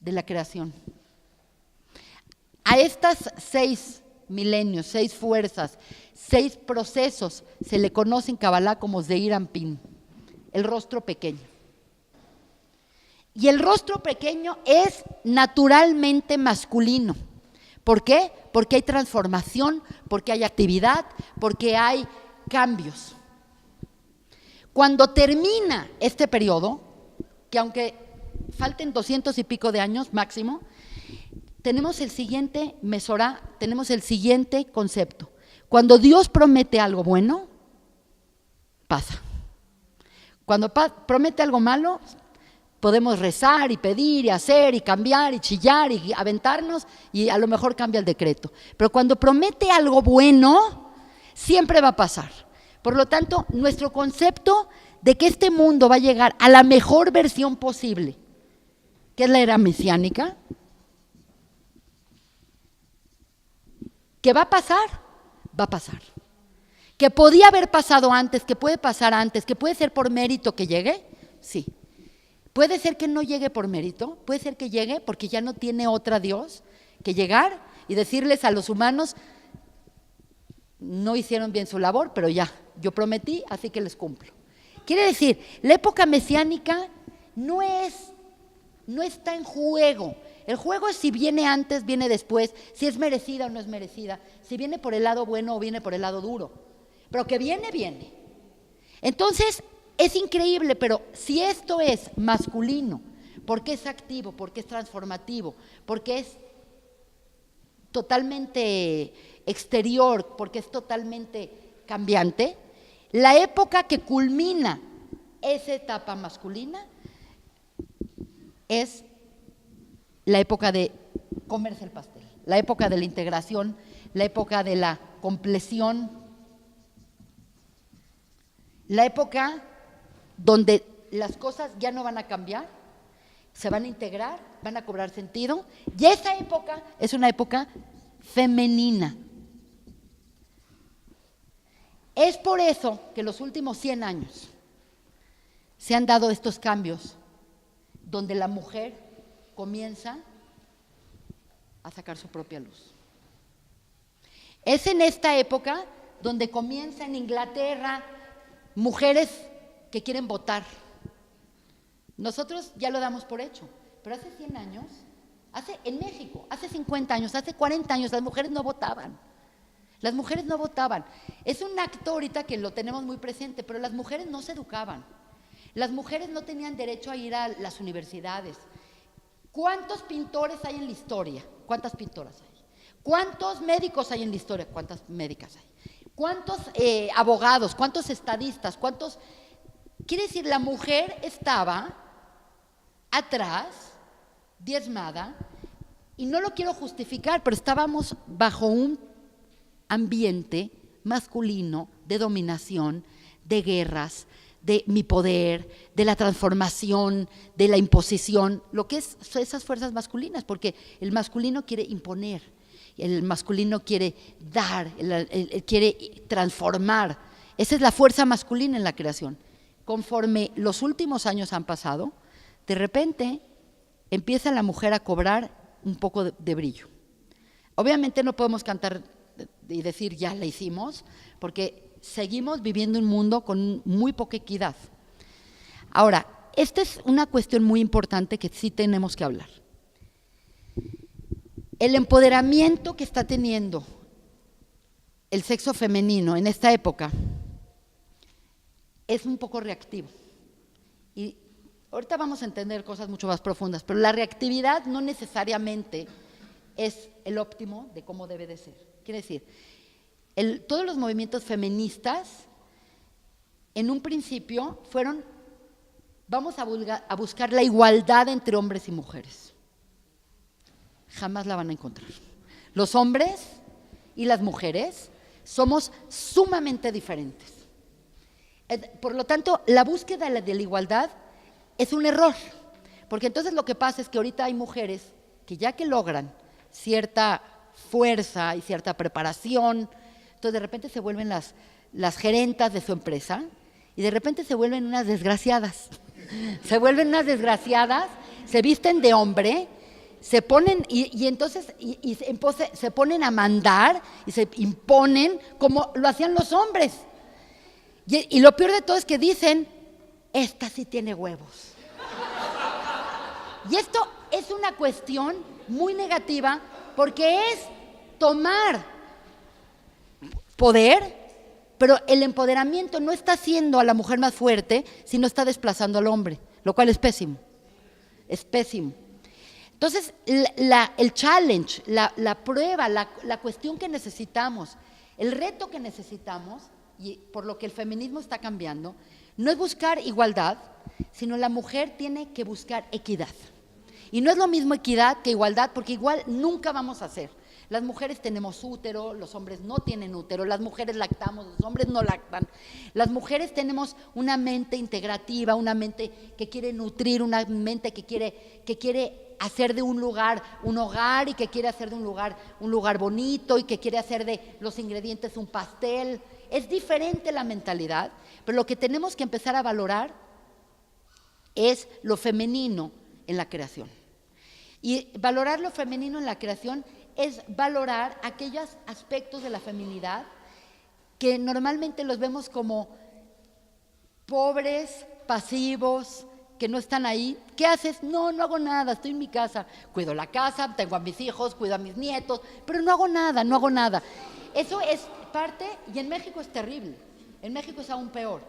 de la creación. A estas 6 milenios, 6 fuerzas, 6 procesos se le conoce en Kabbalah como Zeir Anpin, el rostro pequeño. Y el rostro pequeño es naturalmente masculino. ¿Por qué? Porque hay transformación, porque hay actividad, porque hay cambios. Cuando termina este periodo, que aunque falten 200 y pico de años máximo, tenemos el siguiente mesorá, tenemos el siguiente concepto. Cuando Dios promete algo bueno, pasa. Cuando promete algo malo, podemos rezar y pedir y hacer y cambiar y chillar y aventarnos y a lo mejor cambia el decreto. Pero cuando promete algo bueno, siempre va a pasar. Por lo tanto, nuestro concepto de que este mundo va a llegar a la mejor versión posible, que es la era mesiánica, que va a pasar, va a pasar. Que podía haber pasado antes, que puede pasar antes, que puede ser por mérito que llegue, sí. Puede ser que no llegue por mérito, puede ser que llegue porque ya no tiene otra Dios que llegar y decirles a los humanos, no hicieron bien su labor, pero ya, yo prometí, así que les cumplo. Quiere decir, la época mesiánica no está en juego. El juego es si viene antes, viene después, si es merecida o no es merecida, si viene por el lado bueno o viene por el lado duro. Pero que viene, viene. Entonces, es increíble, pero si esto es masculino, porque es activo, porque es transformativo, porque es totalmente exterior, porque es totalmente cambiante, la época que culmina esa etapa masculina es la época de comerse el pastel, la época de la integración, la época de la compleción, la época donde las cosas ya no van a cambiar, se van a integrar, van a cobrar sentido, y esa época es una época femenina. Es por eso que los últimos 100 años se han dado estos cambios, donde la mujer comienza a sacar su propia luz. Es en esta época donde comienza en Inglaterra mujeres que quieren votar. Nosotros ya lo damos por hecho, pero hace 100 años, en México, hace 50 años, hace 40 años, las mujeres no votaban. Las mujeres no votaban. Es un acto ahorita que lo tenemos muy presente, pero las mujeres no se educaban. Las mujeres no tenían derecho a ir a las universidades. ¿Cuántos pintores hay en la historia? ¿Cuántas pintoras hay? ¿Cuántos médicos hay en la historia? ¿Cuántas médicas hay? ¿Cuántos abogados? ¿Cuántos estadistas? ¿Cuántos? Quiere decir, la mujer estaba atrás, diezmada, y no lo quiero justificar, pero estábamos bajo un ambiente masculino de dominación, de guerras, de mi poder, de la transformación, de la imposición, lo que es esas fuerzas masculinas, porque el masculino quiere imponer, el masculino quiere dar, él quiere transformar. Esa es la fuerza masculina en la creación. Conforme los últimos años han pasado, de repente empieza la mujer a cobrar un poco de brillo. Obviamente no podemos cantar y decir ya la hicimos, porque seguimos viviendo un mundo con muy poca equidad. Ahora, esta es una cuestión muy importante que sí tenemos que hablar. El empoderamiento que está teniendo el sexo femenino en esta época es un poco reactivo. Y ahorita vamos a entender cosas mucho más profundas, pero la reactividad no necesariamente es el óptimo de cómo debe de ser. Quiere decir, todos los movimientos feministas en un principio fueron, vamos a buscar la igualdad entre hombres y mujeres. Jamás la van a encontrar. Los hombres y las mujeres somos sumamente diferentes. Por lo tanto, la búsqueda de la igualdad es un error, porque entonces lo que pasa es que ahorita hay mujeres que ya que logran cierta fuerza y cierta preparación, entonces de repente se vuelven las gerentas de su empresa y de repente se vuelven unas desgraciadas. Se vuelven unas desgraciadas, se visten de hombre, se ponen entonces se ponen a mandar y se imponen como lo hacían los hombres. Y lo peor de todo es que dicen, esta sí tiene huevos. Y esto es una cuestión muy negativa porque es tomar poder, pero el empoderamiento no está haciendo a la mujer más fuerte, sino está desplazando al hombre, lo cual es pésimo. Es pésimo. Entonces, el challenge, la prueba, la cuestión que necesitamos, el reto que necesitamos, y por lo que el feminismo está cambiando, no es buscar igualdad, sino la mujer tiene que buscar equidad. Y no es lo mismo equidad que igualdad, porque igual nunca vamos a hacer. Las mujeres tenemos útero, los hombres no tienen útero, las mujeres lactamos, los hombres no lactan. Las mujeres tenemos una mente integrativa, una mente que quiere nutrir, una mente que quiere hacer de un lugar un hogar y que quiere hacer de un lugar bonito y que quiere hacer de los ingredientes un pastel. Es diferente la mentalidad, pero lo que tenemos que empezar a valorar es lo femenino en la creación. Y valorar lo femenino en la creación es valorar aquellos aspectos de la feminidad que normalmente los vemos como pobres, pasivos, que no están ahí. ¿Qué haces? No hago nada, estoy en mi casa, cuido la casa, tengo a mis hijos, cuido a mis nietos, pero no hago nada. Eso es parte, y en México es terrible, en México es aún peor.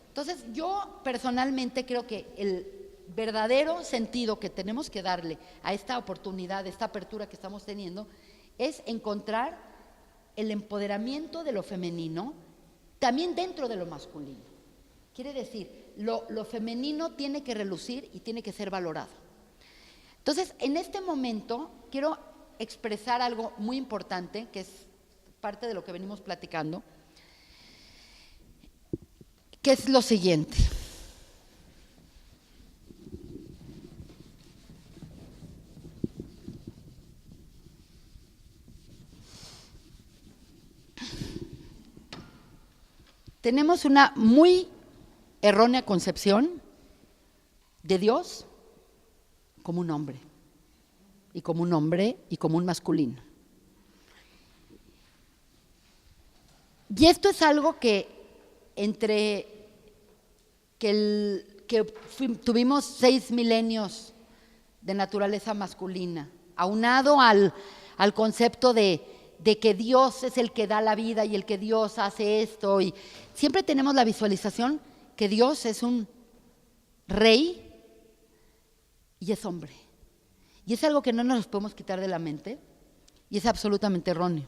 Entonces yo personalmente creo que el verdadero sentido que tenemos que darle a esta oportunidad, esta apertura que estamos teniendo, es encontrar el empoderamiento de lo femenino también dentro de lo masculino. Quiere decir, lo femenino tiene que relucir y tiene que ser valorado. Entonces, en este momento quiero expresar algo muy importante, que es parte de lo que venimos platicando, que es lo siguiente. Tenemos una muy errónea concepción de Dios como un hombre y como un masculino. Y esto es algo que tuvimos 6 milenios de naturaleza masculina, aunado al concepto de que Dios es el que da la vida y el que Dios hace esto, y siempre tenemos la visualización que Dios es un rey y es hombre. Y es algo que no nos podemos quitar de la mente y es absolutamente erróneo.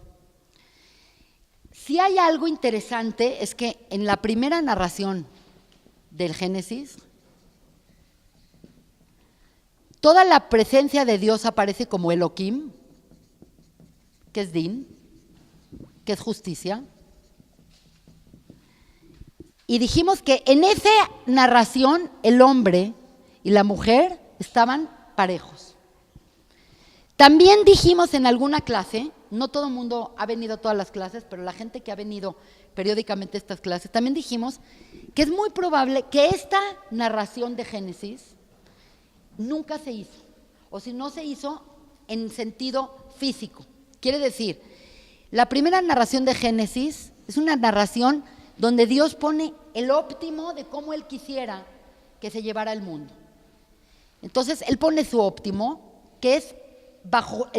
Si hay algo interesante es que en la primera narración del Génesis, toda la presencia de Dios aparece como Elohim, que es Din, que es justicia. Y dijimos que en esa narración el hombre y la mujer estaban parejos. También dijimos en alguna clase, no todo el mundo ha venido a todas las clases, pero la gente que ha venido periódicamente a estas clases, también dijimos que es muy probable que esta narración de Génesis nunca se hizo, o si no se hizo en sentido físico. Quiere decir, la primera narración de Génesis es una narración donde Dios pone el óptimo de cómo Él quisiera que se llevara el mundo. Entonces, Él pone su óptimo, que es bajo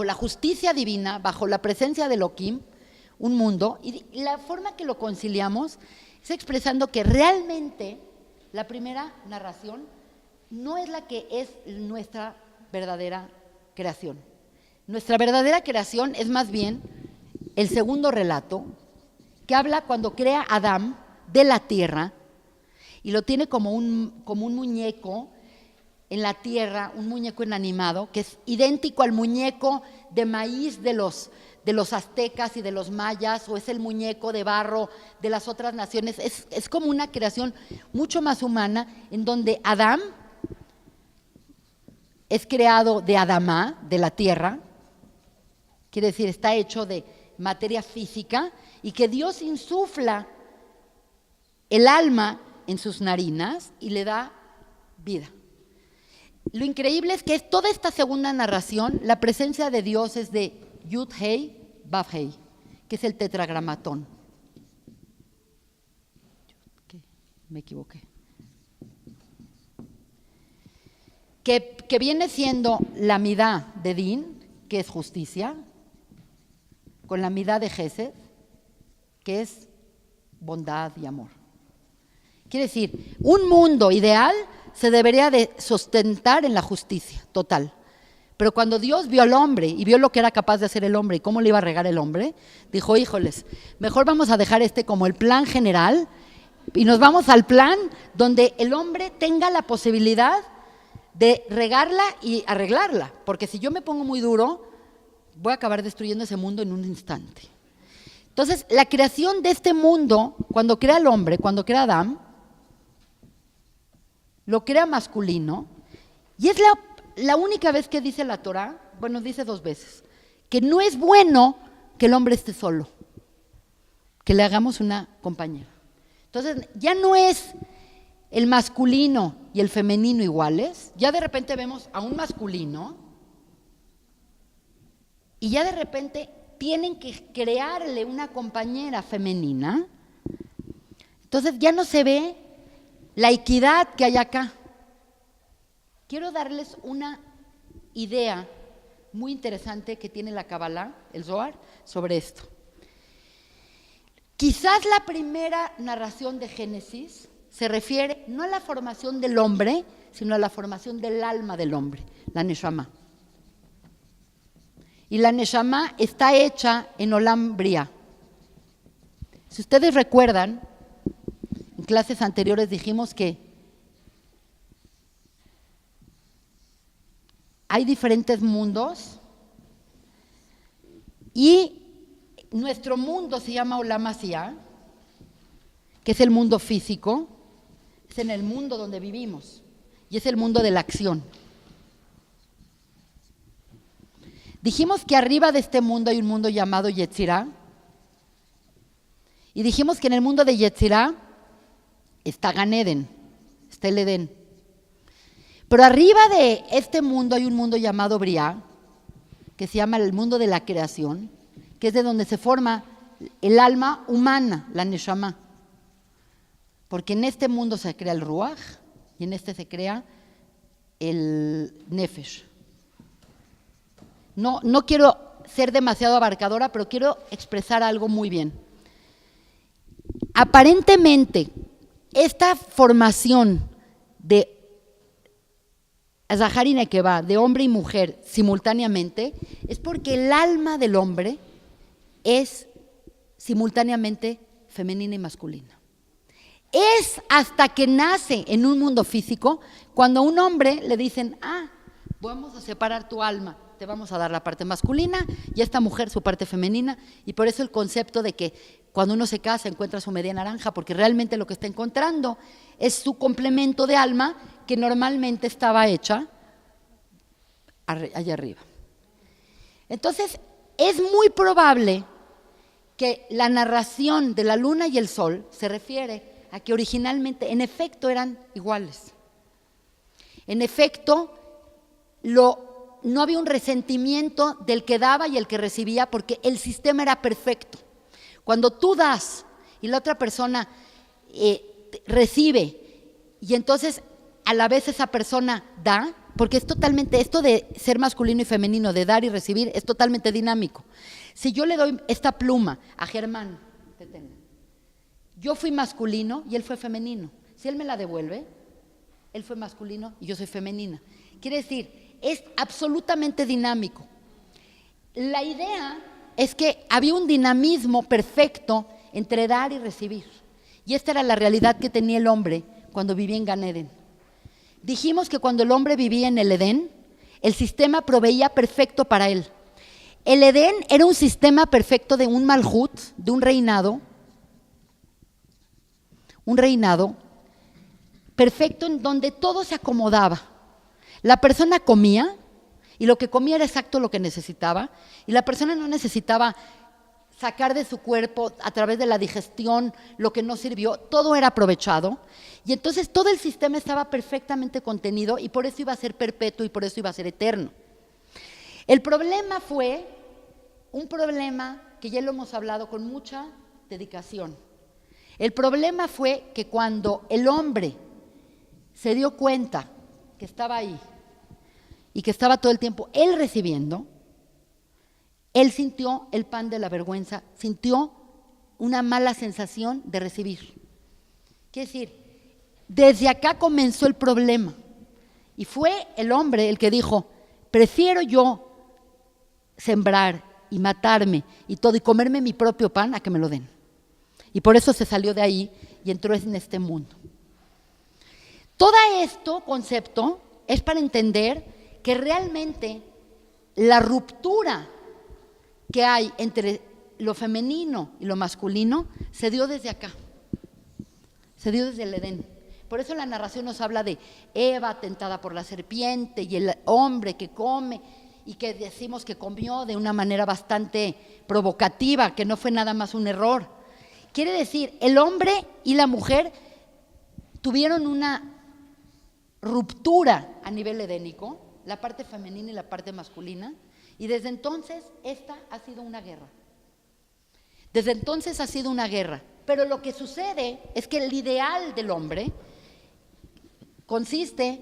la justicia divina, bajo la presencia de Elohim, un mundo, y la forma que lo conciliamos es expresando que realmente la primera narración no es la que es nuestra verdadera creación. Nuestra verdadera creación es más bien el segundo relato, que habla cuando crea a Adán de la tierra y lo tiene como un muñeco en la tierra, un muñeco inanimado, que es idéntico al muñeco de maíz de los aztecas y de los mayas, o es el muñeco de barro de las otras naciones. Es como una creación mucho más humana, en donde Adán es creado de Adamá, de la tierra, quiere decir, está hecho de materia física, y que Dios insufla el alma en sus narinas y le da vida. Lo increíble es que es toda esta segunda narración, la presencia de Dios es de Yud-Hei, Vav-Hei, que es el tetragramatón. Me equivoqué. Que viene siendo la midá de Din, que es justicia, con la midá de Gesed, que es bondad y amor. Quiere decir, un mundo ideal se debería de sustentar en la justicia total. Pero cuando Dios vio al hombre y vio lo que era capaz de hacer el hombre y cómo le iba a regar el hombre, dijo, híjoles, mejor vamos a dejar como el plan general y nos vamos al plan donde el hombre tenga la posibilidad de regarla y arreglarla. Porque si yo me pongo muy duro, voy a acabar destruyendo ese mundo en un instante. Entonces, la creación de este mundo, cuando crea el hombre, cuando crea Adán, lo crea masculino, y es la única vez que dice la Torá, bueno, dice 2 veces, que no es bueno que el hombre esté solo, que le hagamos una compañera. Entonces, ya no es el masculino y el femenino iguales, ya de repente vemos a un masculino y ya de repente tienen que crearle una compañera femenina. Entonces ya no se ve la equidad que hay acá. Quiero darles una idea muy interesante que tiene la Kabbalah, el Zohar, sobre esto. Quizás la primera narración de Génesis se refiere no a la formación del hombre, sino a la formación del alma del hombre, la Neshama. Y la Neshama está hecha en Olam Bria. Si ustedes recuerdan, en clases anteriores dijimos que hay diferentes mundos y nuestro mundo se llama Olam Asiá, que es el mundo físico, es en el mundo donde vivimos y es el mundo de la acción. Dijimos que arriba de este mundo hay un mundo llamado Yetzirah y dijimos que en el mundo de Yetzirah está Gan Eden, está el Edén. Pero arriba de este mundo hay un mundo llamado Briah, que se llama el mundo de la creación, que es de donde se forma el alma humana, la Neshama. Porque en este mundo se crea el Ruach y en este se crea el Nefesh. No quiero ser demasiado abarcadora, pero quiero expresar algo muy bien. Aparentemente, esta formación de Zahar y Nekevá, de hombre y mujer simultáneamente, es porque el alma del hombre es simultáneamente femenina y masculina. Es hasta que nace en un mundo físico, cuando a un hombre le dicen, vamos a separar tu alma, te vamos a dar la parte masculina y a esta mujer su parte femenina, y por eso el concepto de que cuando uno se casa encuentra su media naranja, porque realmente lo que está encontrando es su complemento de alma que normalmente estaba hecha allá arriba. Entonces, es muy probable que la narración de la luna y el sol se refiere a que originalmente, en efecto, eran iguales. En efecto, no había un resentimiento del que daba y el que recibía, porque el sistema era perfecto. Cuando tú das y la otra persona recibe, y entonces a la vez esa persona da, porque es totalmente, esto de ser masculino y femenino, de dar y recibir, es totalmente dinámico. Si yo le doy esta pluma a Germán, yo fui masculino y él fue femenino. Si él me la devuelve, él fue masculino y yo soy femenina. Quiere decir, es absolutamente dinámico. La idea es que había un dinamismo perfecto entre dar y recibir. Y esta era la realidad que tenía el hombre cuando vivía en Gan Eden. Dijimos que cuando el hombre vivía en el Edén, el sistema proveía perfecto para él. El Edén era un sistema perfecto de un malhut, de un reinado perfecto en donde todo se acomodaba. La persona comía y lo que comía era exacto lo que necesitaba, y la persona no necesitaba sacar de su cuerpo a través de la digestión lo que no sirvió, todo era aprovechado. Y entonces todo el sistema estaba perfectamente contenido y por eso iba a ser perpetuo y por eso iba a ser eterno. El problema fue un problema que ya lo hemos hablado con mucha dedicación. El problema fue que cuando el hombre se dio cuenta que estaba ahí y que estaba todo el tiempo él recibiendo, él sintió el pan de la vergüenza, sintió una mala sensación de recibir. Quiere decir, desde acá comenzó el problema. Y fue el hombre el que dijo, prefiero yo sembrar y matarme y todo y comerme mi propio pan a que me lo den. Y por eso se salió de ahí y entró en este mundo. Todo esto concepto es para entender que realmente la ruptura que hay entre lo femenino y lo masculino se dio desde acá, se dio desde el Edén. Por eso la narración nos habla de Eva tentada por la serpiente y el hombre que come y que decimos que comió de una manera bastante provocativa, que no fue nada más un error. Quiere decir, el hombre y la mujer tuvieron una ruptura a nivel edénico, la parte femenina y la parte masculina, y desde entonces esta ha sido una guerra. Desde entonces ha sido una guerra. Pero lo que sucede es que el ideal del hombre consiste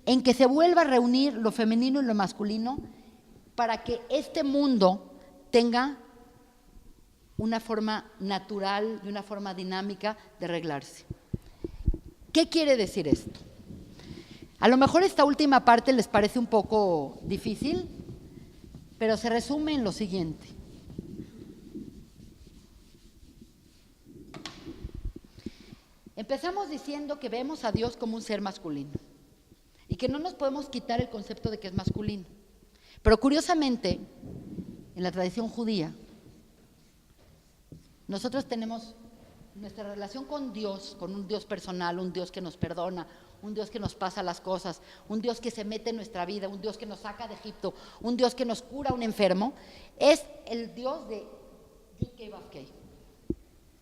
en que se vuelva a reunir lo femenino y lo masculino para que este mundo tenga una forma natural y una forma dinámica de arreglarse. ¿Qué quiere decir esto? A lo mejor esta última parte les parece un poco difícil, pero se resume en lo siguiente. Empezamos diciendo que vemos a Dios como un ser masculino y que no nos podemos quitar el concepto de que es masculino. Pero curiosamente, en la tradición judía, nosotros tenemos nuestra relación con Dios, con un Dios personal, un Dios que nos perdona, un Dios que nos pasa las cosas, un Dios que se mete en nuestra vida, un Dios que nos saca de Egipto, un Dios que nos cura a un enfermo, es el Dios de Yud-Kei-Vav-Kei,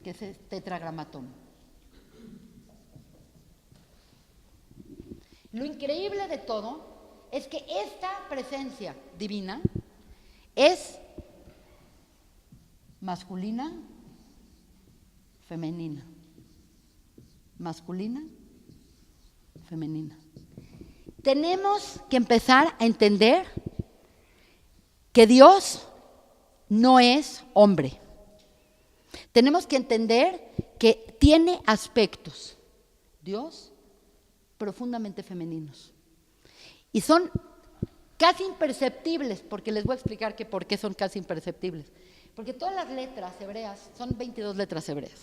que es el tetragramatón. Lo increíble de todo es que esta presencia divina es masculina, femenina, masculina, femenina. Tenemos que empezar a entender que Dios no es hombre. Tenemos que entender que tiene aspectos, Dios, profundamente femeninos. Y son casi imperceptibles, porque les voy a explicar que por qué son casi imperceptibles. Porque todas las letras hebreas, son 22 letras hebreas,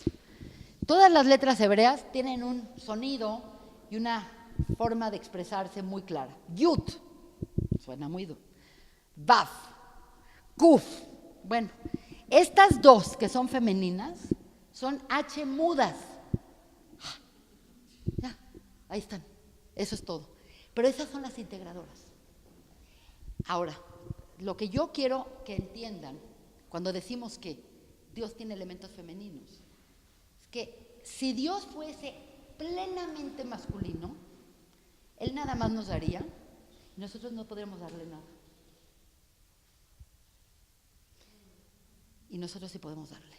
todas las letras hebreas tienen un sonido y una forma de expresarse muy clara. Yud, suena muy duro. Vav, Kuf. Bueno, estas dos que son femeninas son H mudas. Ya, ahí están, eso es todo. Pero esas son las integradoras. Ahora, lo que yo quiero que entiendan cuando decimos que Dios tiene elementos femeninos es que si Dios fuese plenamente masculino, Él nada más nos daría y nosotros no podríamos darle nada. Y nosotros sí podemos darle.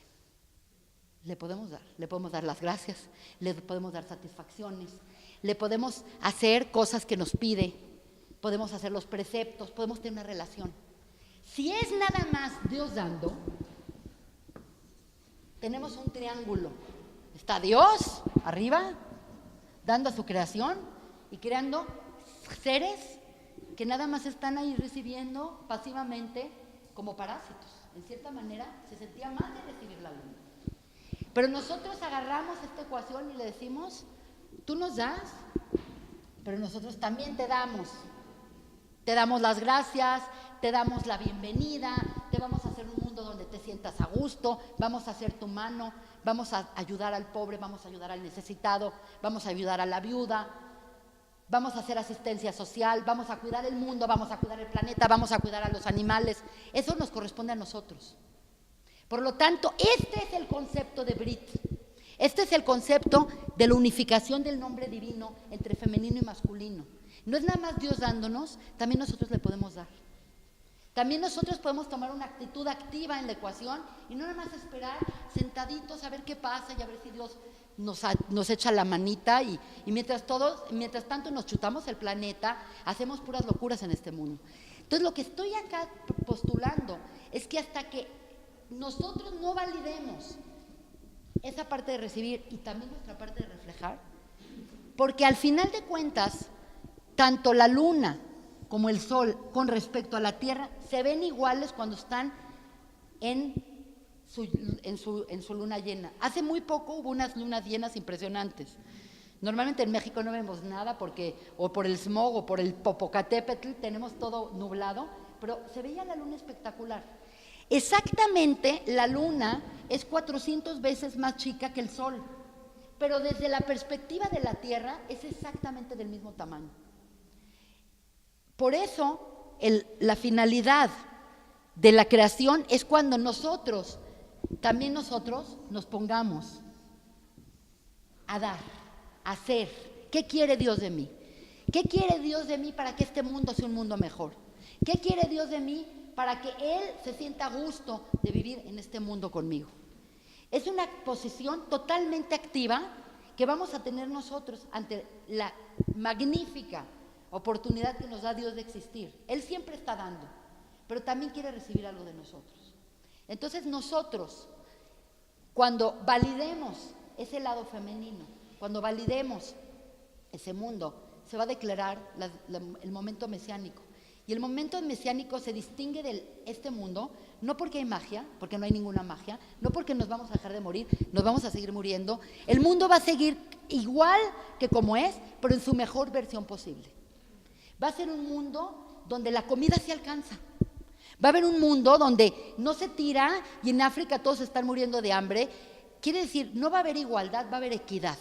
Le podemos dar las gracias, le podemos dar satisfacciones, le podemos hacer cosas que nos pide, podemos hacer los preceptos, podemos tener una relación. Si es nada más Dios dando, tenemos un triángulo. Está Dios arriba, dando a su creación y creando seres que nada más están ahí recibiendo pasivamente como parásitos. En cierta manera se sentía mal de recibir la luna. Pero nosotros agarramos esta ecuación y le decimos, tú nos das, pero nosotros también te damos. Te damos las gracias, te damos la bienvenida, te vamos a hacer un mundo donde te sientas a gusto, vamos a hacer tu mano, vamos a ayudar al pobre, vamos a ayudar al necesitado, vamos a ayudar a la viuda, vamos a hacer asistencia social, vamos a cuidar el mundo, vamos a cuidar el planeta, vamos a cuidar a los animales. Eso nos corresponde a nosotros. Por lo tanto, este es el concepto de Brit. Este es el concepto de la unificación del nombre divino entre femenino y masculino. No es nada más Dios dándonos, también nosotros le podemos dar. También nosotros podemos tomar una actitud activa en la ecuación y no nada más esperar sentaditos a ver qué pasa y a ver si Dios nos echa la manita y mientras tanto nos chutamos el planeta, hacemos puras locuras en este mundo. Entonces lo que estoy acá postulando es que hasta que nosotros no validemos esa parte de recibir y también nuestra parte de reflejar, porque al final de cuentas, tanto la luna como el sol con respecto a la Tierra se ven iguales cuando están en su luna llena. Hace muy poco hubo unas lunas llenas impresionantes. Normalmente en México no vemos nada porque o por el smog o por el Popocatépetl tenemos todo nublado, pero se veía la luna espectacular. Exactamente, la luna es 400 veces más chica que el sol, pero desde la perspectiva de la Tierra es exactamente del mismo tamaño. Por eso, la finalidad de la creación es cuando también nosotros nos pongamos a dar, a hacer. ¿Qué quiere Dios de mí? ¿Qué quiere Dios de mí para que este mundo sea un mundo mejor? ¿Qué quiere Dios de mí para que Él se sienta a gusto de vivir en este mundo conmigo? Es una posición totalmente activa que vamos a tener nosotros ante la magnífica oportunidad que nos da Dios de existir. Él siempre está dando, pero también quiere recibir algo de nosotros. Entonces nosotros, cuando validemos ese lado femenino, cuando validemos ese mundo, se va a declarar el momento mesiánico. Y el momento mesiánico se distingue de este mundo, no porque hay magia, porque no hay ninguna magia, no porque nos vamos a dejar de morir, nos vamos a seguir muriendo. El mundo va a seguir igual que como es, pero en su mejor versión posible. Va a ser un mundo donde la comida se alcanza. Va a haber un mundo donde no se tira y en África todos están muriendo de hambre. Quiere decir, no va a haber igualdad, va a haber equidad,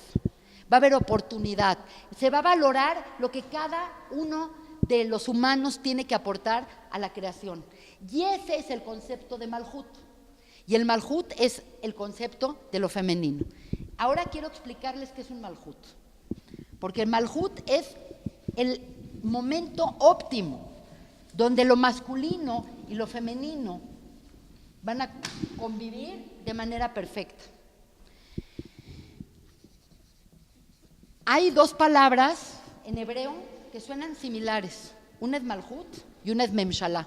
va a haber oportunidad. Se va a valorar lo que cada uno de los humanos tiene que aportar a la creación. Y ese es el concepto de Malhut. Y el Malhut es el concepto de lo femenino. Ahora quiero explicarles qué es un Malhut. Porque el Malhut es el momento óptimo donde lo masculino y lo femenino van a convivir de manera perfecta. Hay dos palabras en hebreo que suenan similares. Una es Malhut y una es Memshalá.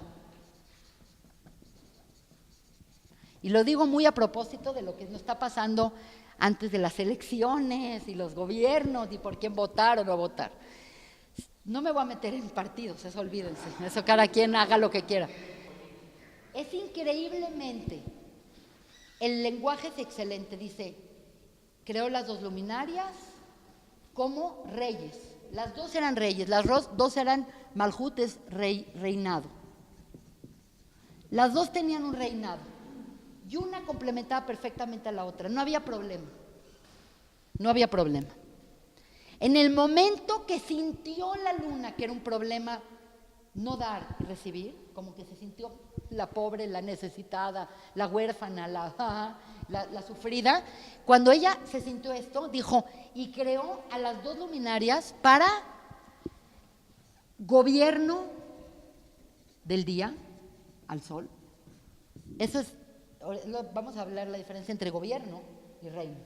Y lo digo muy a propósito de lo que nos está pasando antes de las elecciones y los gobiernos y por quién votar o no votar. No me voy a meter en partidos, eso olvídense, eso cada quien haga lo que quiera. Es increíblemente, el lenguaje es excelente, dice, creó las dos luminarias como reyes. Las dos eran reyes, las dos eran Malhut, es reinado. Las dos tenían un reinado y una complementaba perfectamente a la otra, no había problema, no había problema. En el momento que sintió la luna que era un problema no dar y recibir, como que se sintió la pobre, la necesitada, la huérfana, la sufrida, cuando ella se sintió esto, dijo, y creó a las dos luminarias para gobierno del día al sol. Eso es, vamos a hablar la diferencia entre gobierno y reino.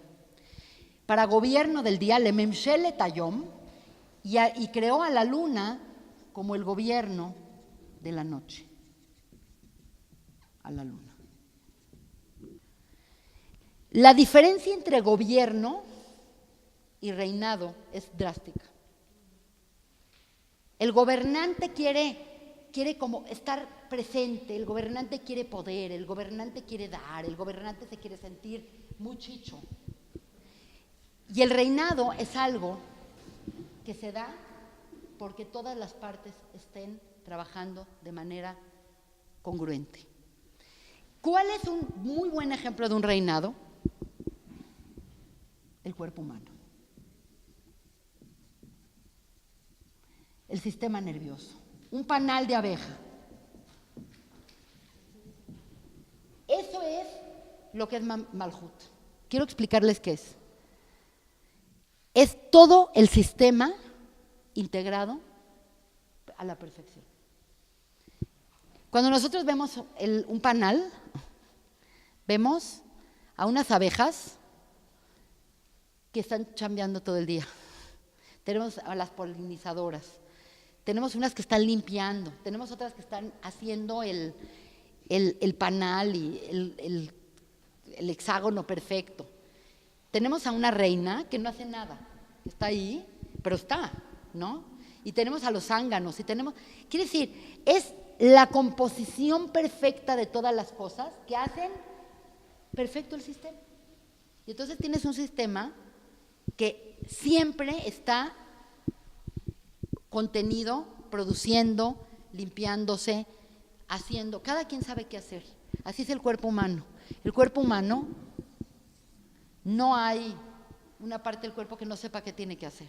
Para gobierno del día, le memshele tayom, y creó a la luna como el gobierno de la noche. A la luna. La diferencia entre gobierno y reinado es drástica. El gobernante quiere como estar presente, el gobernante quiere poder, el gobernante quiere dar, el gobernante se quiere sentir muy chicho. Y el reinado es algo que se da porque todas las partes estén trabajando de manera congruente. ¿Cuál es un muy buen ejemplo de un reinado? El cuerpo humano. El sistema nervioso. Un panal de abeja. Eso es lo que es Malhut. Quiero explicarles qué es. Es todo el sistema integrado a la perfección. Cuando nosotros vemos un panal, vemos a unas abejas que están chambeando todo el día. Tenemos a las polinizadoras, tenemos unas que están limpiando, tenemos otras que están haciendo el panal y el hexágono perfecto. Tenemos a una reina que no hace nada, que está ahí, pero está, ¿no? Y tenemos a los zánganos, quiere decir, es la composición perfecta de todas las cosas que hacen perfecto el sistema. Y entonces tienes un sistema que siempre está contenido, produciendo, limpiándose, haciendo. Cada quien sabe qué hacer. Así es el cuerpo humano. El cuerpo humano, no hay una parte del cuerpo que no sepa qué tiene que hacer.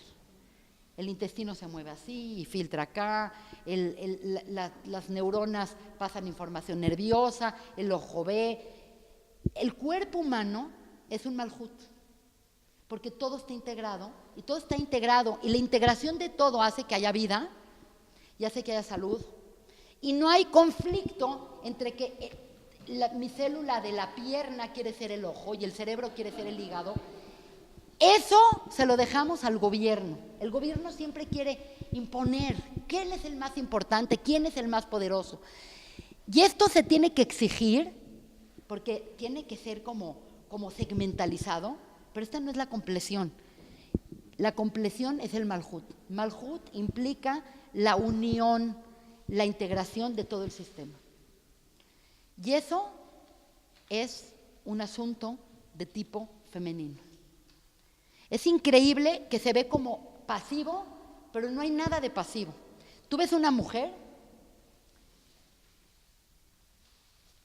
El intestino se mueve así y filtra acá, las neuronas pasan información nerviosa, el ojo ve. El cuerpo humano es un Malhut, porque todo está integrado, y la integración de todo hace que haya vida y hace que haya salud. Y no hay conflicto entre que mi célula de la pierna quiere ser el ojo y el cerebro quiere ser el hígado. Eso se lo dejamos al gobierno. El gobierno siempre quiere imponer quién es el más importante, quién es el más poderoso. Y esto se tiene que exigir porque tiene que ser como segmentalizado, pero esta no es la compleción. La compleción es el Malhut. Malhut implica la unión, la integración de todo el sistema. Y eso es un asunto de tipo femenino. Es increíble que se ve como pasivo, pero no hay nada de pasivo. Tú ves una mujer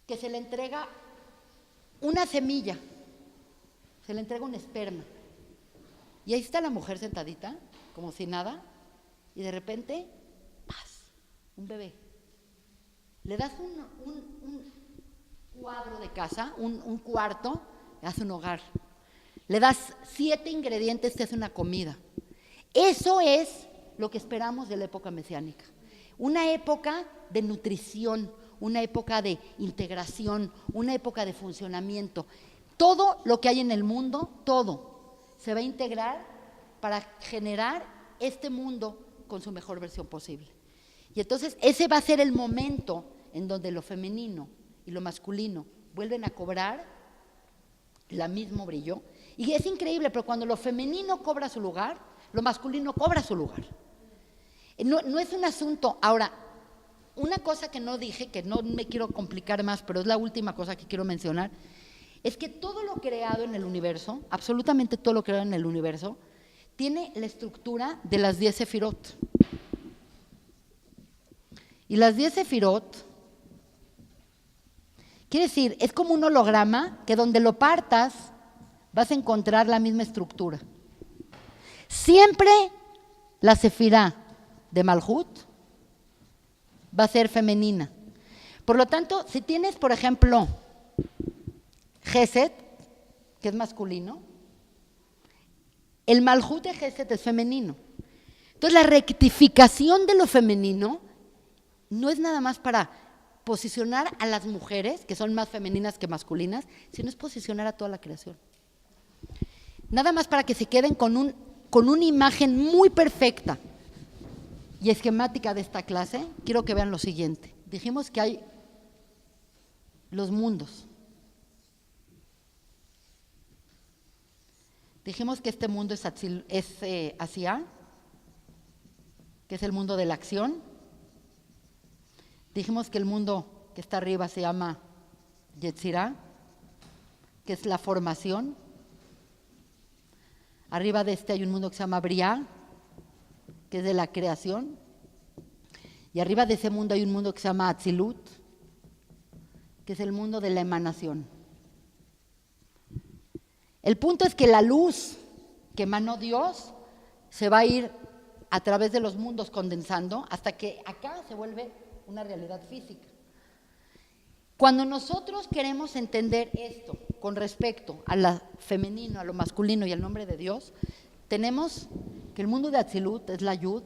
que se le entrega una semilla, se le entrega un esperma, y ahí está la mujer sentadita, como si nada, y de repente, ¡paz!, un bebé. Le das un cuadro de casa, un cuarto, le das un hogar. Le das 7 ingredientes, te hace una comida. Eso es lo que esperamos de la época mesiánica. Una época de nutrición, una época de integración, una época de funcionamiento. Todo lo que hay en el mundo, todo, se va a integrar para generar este mundo con su mejor versión posible. Y entonces ese va a ser el momento en donde lo femenino y lo masculino vuelven a cobrar el mismo brillo. Y es increíble, pero cuando lo femenino cobra su lugar, lo masculino cobra su lugar. No es un asunto. Ahora, una cosa que no dije, que no me quiero complicar más, pero es la última cosa que quiero mencionar, es que todo lo creado en el universo, absolutamente todo lo creado en el universo, tiene la estructura de las 10 sefirot. Y las 10 sefirot, quiere decir, es como un holograma que donde lo partas vas a encontrar la misma estructura. Siempre la sefirá de Malhut va a ser femenina. Por lo tanto, si tienes, por ejemplo, Gesed, que es masculino, el Malhut de Gesed es femenino. Entonces, la rectificación de lo femenino no es nada más para posicionar a las mujeres, que son más femeninas que masculinas, sino es posicionar a toda la creación. Nada más para que se queden con una imagen muy perfecta y esquemática de esta clase. Quiero que vean lo siguiente. Dijimos que hay los mundos. Dijimos que este mundo es Asiá, que es el mundo de la acción. Dijimos que el mundo que está arriba se llama Yetzirá, que es la formación. Arriba de este hay un mundo que se llama Briá, que es de la creación. Y arriba de ese mundo hay un mundo que se llama Atzilut, que es el mundo de la emanación. El punto es que la luz que emanó Dios se va a ir a través de los mundos condensando hasta que acá se vuelve una realidad física. Cuando nosotros queremos entender esto con respecto a lo femenino, a lo masculino y al nombre de Dios, tenemos que el mundo de Atzilut es la Yud,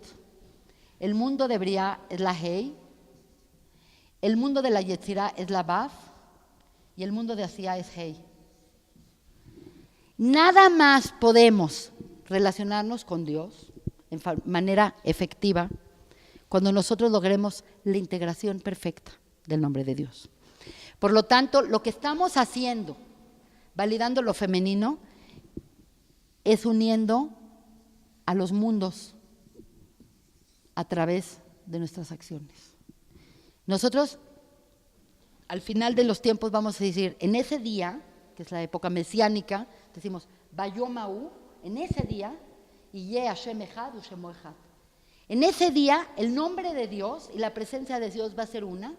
el mundo de Briá es la Hei, el mundo de la Yetzirá es la Vav y el mundo de Asiyá es Hei. Nada más podemos relacionarnos con Dios en manera efectiva cuando nosotros logremos la integración perfecta del nombre de Dios. Por lo tanto, lo que estamos haciendo, validando lo femenino, es uniendo a los mundos a través de nuestras acciones. Nosotros, al final de los tiempos, vamos a decir, en ese día, que es la época mesiánica, decimos, Vayomau, en ese día, y Ye Hashem Echad Ushemo Echad. En ese día, el nombre de Dios y la presencia de Dios va a ser una,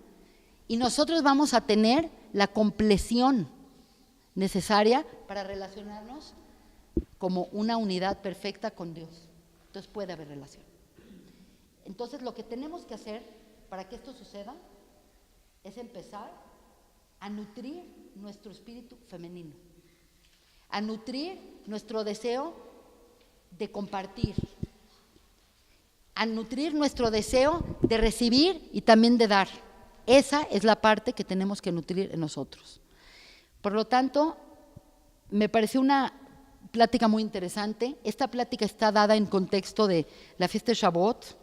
y nosotros vamos a tener la compleción necesaria para relacionarnos como una unidad perfecta con Dios. Entonces puede haber relación. Entonces lo que tenemos que hacer para que esto suceda es empezar a nutrir nuestro espíritu femenino, a nutrir nuestro deseo de compartir, a nutrir nuestro deseo de recibir y también de dar. Esa es la parte que tenemos que nutrir en nosotros. Por lo tanto, me pareció una plática muy interesante. Esta plática está dada en contexto de la fiesta de Shavuot,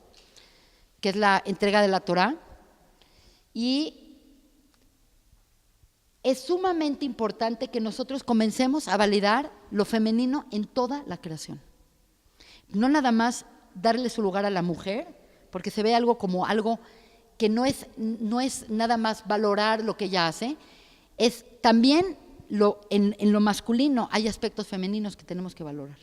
que es la entrega de la Torá, y es sumamente importante que nosotros comencemos a validar lo femenino en toda la creación. No nada más darle su lugar a la mujer, porque se ve algo como algo que no es nada más valorar lo que ella hace, es también en lo masculino hay aspectos femeninos que tenemos que valorar.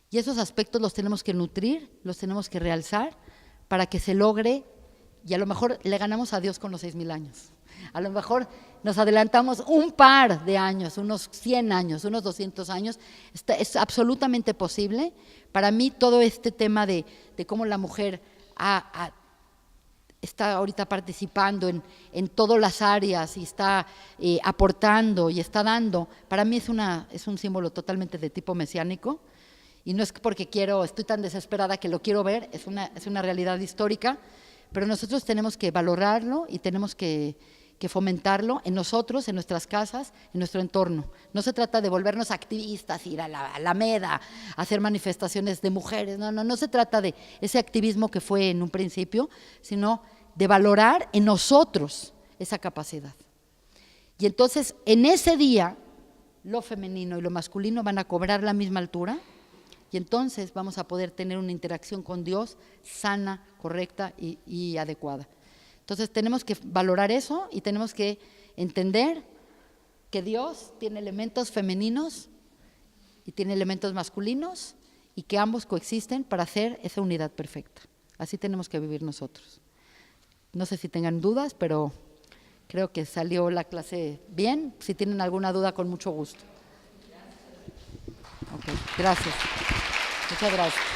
Y esos aspectos los tenemos que nutrir, los tenemos que realzar para que se logre, y a lo mejor le ganamos a Dios con los 6,000 años. A lo mejor nos adelantamos un par de años, unos 100 años, unos 200 años. Es absolutamente posible. Para mí todo este tema de cómo la mujer está ahorita participando en todas las áreas y está aportando y está dando, para mí es un símbolo totalmente de tipo mesiánico. Y no es porque estoy tan desesperada que lo quiero ver, es una realidad histórica, pero nosotros tenemos que valorarlo y tenemos que fomentarlo en nosotros, en nuestras casas, en nuestro entorno. No se trata de volvernos activistas, ir a la Alameda, hacer manifestaciones de mujeres, no se trata de ese activismo que fue en un principio, sino de valorar en nosotros esa capacidad. Y entonces, en ese día, lo femenino y lo masculino van a cobrar la misma altura, y entonces vamos a poder tener una interacción con Dios sana, correcta y adecuada. Entonces tenemos que valorar eso y tenemos que entender que Dios tiene elementos femeninos y tiene elementos masculinos y que ambos coexisten para hacer esa unidad perfecta. Así tenemos que vivir nosotros. No sé si tengan dudas, pero creo que salió la clase bien. Si tienen alguna duda, con mucho gusto. Okay, gracias. Muchas gracias.